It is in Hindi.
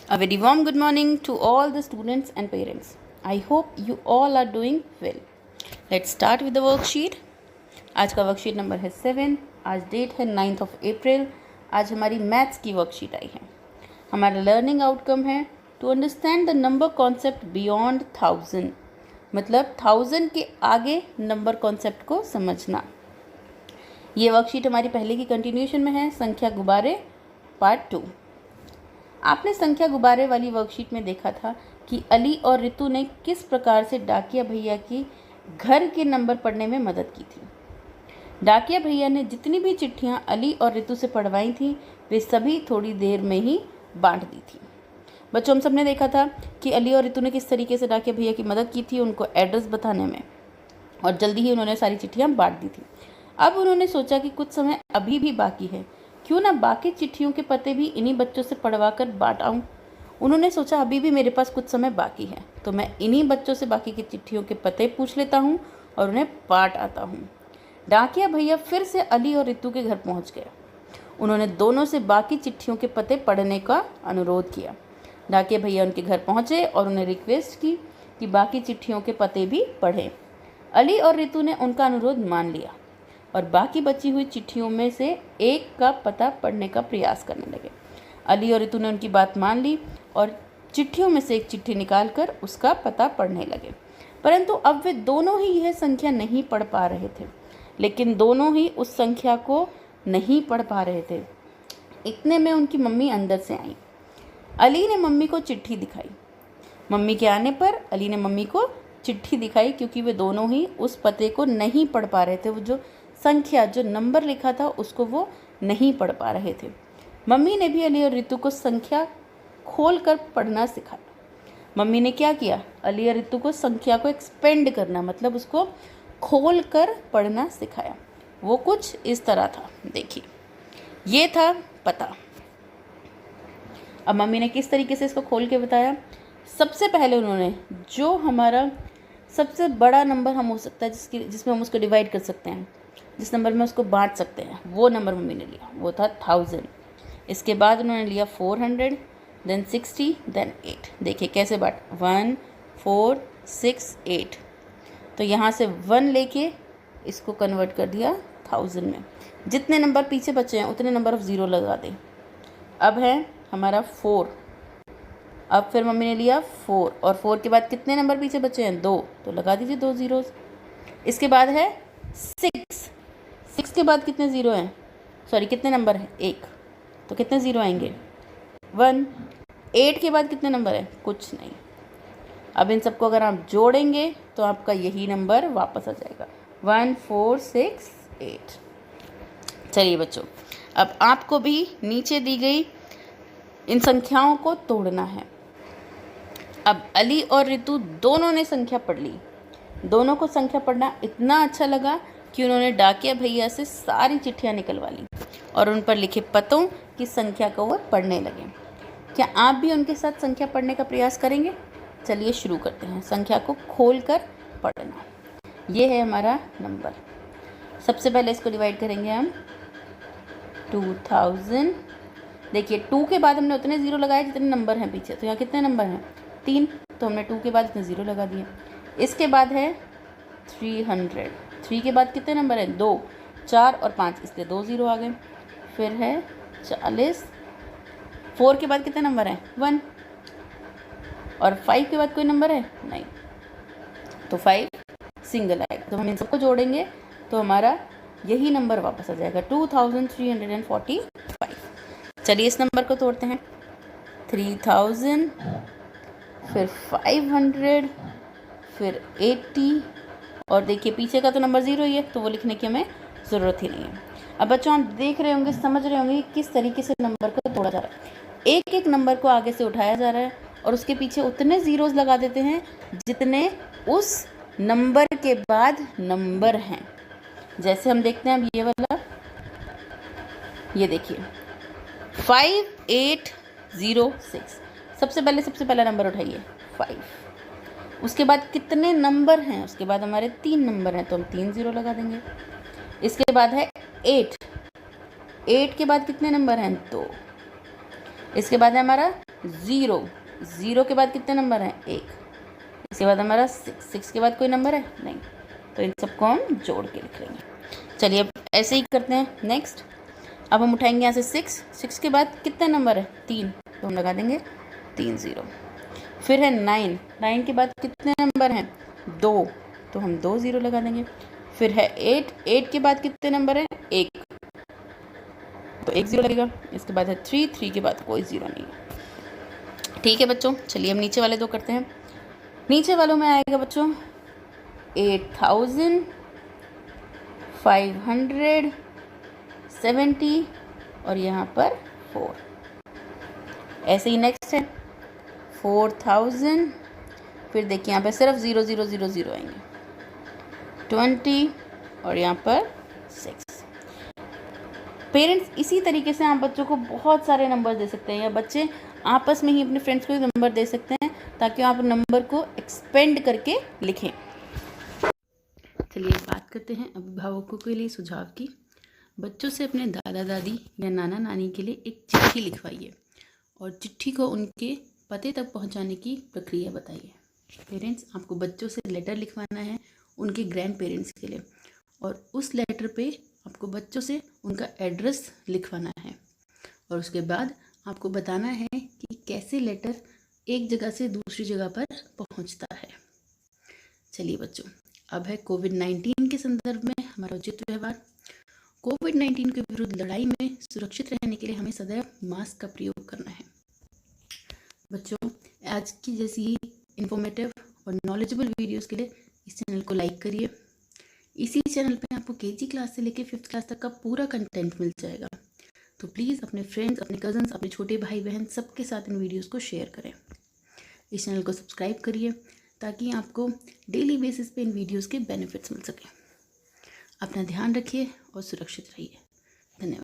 A very warm good morning to all the students and parents. I hope you all are doing well. Let's start with the worksheet. आज का वर्कशीट नंबर है 7। आज डेट है 9th of April। आज हमारी मैथ्स की वर्कशीट आई है। हमारा लर्निंग आउटकम है to understand the number concept beyond 1000, मतलब 1000 के आगे नंबर कॉन्सेप्ट को समझना। ये वर्कशीट हमारी पहले की कंटिन्यूशन में है, संख्या गुब्बारे पार्ट 2। आपने संख्या गुब्बारे वाली वर्कशीट में देखा था कि अली और रितु ने किस प्रकार से डाकिया भैया की घर के नंबर पढ़ने में मदद की थी। डाकिया भैया ने जितनी भी चिट्ठियां अली और रितु से पढ़वाई थी वे सभी थोड़ी देर में ही बांट दी थी। बच्चों, हम सब ने देखा था कि अली और रितु ने किस तरीके से डाकिया भैया की मदद की थी उनको एड्रेस बताने में, और जल्दी ही उन्होंने सारी चिट्ठियाँ बांट दी थी। अब उन्होंने सोचा कि कुछ समय अभी भी बाकी है, क्यों ना बाकी चिट्ठियों के पते भी इन्हीं बच्चों से पढ़वा कर बांट आऊँ। उन्होंने सोचा अभी भी मेरे पास कुछ समय बाकी है, तो मैं इन्हीं बच्चों से बाकी की चिट्ठियों के पते पूछ लेता हूँ और उन्हें बांट आता हूँ। डाकिया भैया फिर से अली और रितु के घर पहुँच गए। उन्होंने दोनों से बाकी चिट्ठियों के पते पढ़ने का अनुरोध किया। डाकिया भैया उनके घर पहुँचे और उन्हें रिक्वेस्ट की कि बाकी चिट्ठियों के पते भी पढ़ें। अली और रितु ने उनका अनुरोध मान लिया और बाकी बची हुई चिट्ठियों में से एक का पता पढ़ने का प्रयास करने लगे। अली और रितु ने उनकी बात मान ली और चिट्ठियों में से एक चिट्ठी निकालकर उसका पता पढ़ने लगे। परंतु अब वे दोनों ही यह संख्या नहीं पढ़ पा रहे थे, लेकिन दोनों ही उस संख्या को नहीं पढ़ पा रहे थे। इतने में उनकी मम्मी अंदर से आई। अली ने मम्मी को चिट्ठी दिखाई। मम्मी के आने पर अली ने मम्मी को चिट्ठी दिखाई, क्योंकि वे दोनों ही उस पते को नहीं पढ़ पा रहे थे। वो जो संख्या, जो नंबर लिखा था उसको वो नहीं पढ़ पा रहे थे। मम्मी ने भी अली और रितु को संख्या खोल कर पढ़ना सिखाया। मम्मी ने क्या किया? अली और रितु को संख्या को एक्सपेंड करना, मतलब उसको खोल कर पढ़ना सिखाया। वो कुछ इस तरह था, देखिए ये था पता। अब मम्मी ने किस तरीके से इसको खोल के बताया। सबसे पहले उन्होंने जो हमारा सबसे बड़ा नंबर हम हो सकता है जिसमें हम उसको डिवाइड कर सकते हैं, जिस नंबर में उसको बांट सकते हैं, वो नंबर मम्मी ने लिया, वो था 1000। इसके बाद उन्होंने लिया 400, देन 60, देन 8। देखिए कैसे बांट, 1 4 6 8। तो यहाँ से 1 लेके इसको कन्वर्ट कर दिया 1000 में। जितने नंबर पीछे बचे हैं उतने नंबर ऑफ ज़ीरो लगा दें। अब है हमारा 4। अब फिर मम्मी ने लिया 4, और 4 के बाद कितने नंबर पीछे बचे हैं? 2, तो लगा दीजिए 2 ज़ीरोज़। इसके बाद है 6 के बाद कितने ज़ीरो हैं? सॉरी, कितने नंबर है? 1, तो कितने ज़ीरो आएंगे? 1। 8 के बाद कितने नंबर हैं? कुछ नहीं। अब इन सबको अगर आप जोड़ेंगे तो आपका यही नंबर वापस आ जाएगा, 1 4 6 8। चलिए बच्चों, अब आपको भी नीचे दी गई इन संख्याओं को तोड़ना है। अब अली और रितु दोनों ने संख्या पढ़ ली। दोनों को संख्या पढ़ना इतना अच्छा लगा कि उन्होंने डाकिया भैया से सारी चिट्ठियाँ निकलवा ली और उन पर लिखे पतों की संख्या को वो पढ़ने लगे। क्या आप भी उनके साथ संख्या पढ़ने का प्रयास करेंगे? चलिए शुरू करते हैं। संख्या को खोल कर पढ़ना। ये है हमारा नंबर। सबसे पहले इसको डिवाइड करेंगे हम 2000। देखिए 2 के बाद हमने उतने ज़ीरो लगाए जितने नंबर हैं पीछे, तो यहाँ कितने नंबर हैं? 3, तो हमने 2 के बाद इतने ज़ीरो लगा दिए। इसके बाद है 300। 3 के बाद कितने नंबर हैं? 2, 4 और 5, इसलिए 2 ज़ीरो आ गए। फिर है 40। 4 के बाद कितने नंबर हैं? 1, और 5 के बाद कोई नंबर है? नहीं, तो 5 सिंगल आएगा। तो हम इन सबको जोड़ेंगे तो हमारा यही नंबर वापस आ जाएगा, 2345। चलिए इस नंबर को तोड़ते हैं। 3000, फिर 500, फिर 80, और देखिए पीछे का तो नंबर 0 ही है, तो वो लिखने की हमें ज़रूरत ही नहीं है। अब बच्चों आप देख रहे होंगे, समझ रहे होंगे किस तरीके से नंबर को तोड़ा जा रहा है। एक एक नंबर को आगे से उठाया जा रहा है और उसके पीछे उतने ज़ीरोज़ लगा देते हैं जितने उस नंबर के बाद नंबर हैं। जैसे हम देखते हैं अब ये वाला, ये देखिए 5806। सबसे पहला नंबर उठाइए 5। उसके बाद कितने नंबर हैं? उसके बाद हमारे 3 नंबर हैं, तो हम 3 ज़ीरो लगा देंगे। इसके बाद है 8। 8 के बाद कितने नंबर हैं? 2। इसके बाद है हमारा ज़ीरो, ज़ीरो के बाद कितने नंबर हैं? एक। इसके बाद हमारा सिक्स, सिक्स के बाद कोई नंबर है? नहीं, तो इन सबको हम जोड़ के लिख लेंगे। चलिए अब ऐसे ही करते हैं। नेक्स्ट, अब हम उठाएंगे यहाँ से सिक्स, सिक्स के बाद कितने नंबर है? तीन, तो हम लगा देंगे 3 0। फिर है नाइन, नाइन के बाद कितने नंबर हैं? दो, तो हम 2 0 लगा देंगे। फिर है एट, एट के बाद कितने नंबर हैं? एक, तो 1 0 लगेगा। इसके बाद है थ्री, थ्री के बाद कोई ज़ीरो नहीं है। ठीक है बच्चों, चलिए हम नीचे वाले दो करते हैं। नीचे वालों में आएगा बच्चों 8570 और यहाँ पर 4। ऐसे ही नेक्स्ट है 4000, फिर देखिए यहाँ पर सिर्फ 0 0 0 0 आएंगे, 20 और यहाँ पर 6। पेरेंट्स इसी तरीके से आप बच्चों को बहुत सारे नंबर दे सकते हैं, या बच्चे आपस में ही अपने फ्रेंड्स को नंबर दे सकते हैं ताकि आप नंबर को एक्सपेंड करके लिखें। चलिए बात करते हैं अभिभावकों के लिए सुझाव की। बच्चों से अपने दादा दादी या नाना नानी के लिए एक चिट्ठी लिखवाइए और चिट्ठी को उनके पते तक पहुंचाने की प्रक्रिया बताइए। पेरेंट्स, आपको बच्चों से लेटर लिखवाना है उनके ग्रैंड पेरेंट्स के लिए, और उस लेटर पे आपको बच्चों से उनका एड्रेस लिखवाना है, और उसके बाद आपको बताना है कि कैसे लेटर एक जगह से दूसरी जगह पर पहुंचता है। चलिए बच्चों, अब है कोविड-19 के संदर्भ में हमारा उचित व्यवहार। कोविड-19 के विरुद्ध लड़ाई में सुरक्षित रहने के लिए हमें सदैव मास्क का प्रयोग करना है। बच्चों, आज की जैसी ही इंफॉर्मेटिव और नॉलेजेबल वीडियोस के लिए इस चैनल को लाइक करिए। इसी चैनल पे आपको केजी क्लास से लेकर 5th क्लास तक का पूरा कंटेंट मिल जाएगा, तो प्लीज़ अपने फ्रेंड्स, अपने कज़न्स, अपने छोटे भाई बहन सबके साथ इन वीडियोस को शेयर करें। इस चैनल को सब्सक्राइब करिए ताकि आपको डेली बेसिस पे इन वीडियोस के बेनिफिट्स मिल सकें। अपना ध्यान रखिए और सुरक्षित रहिए।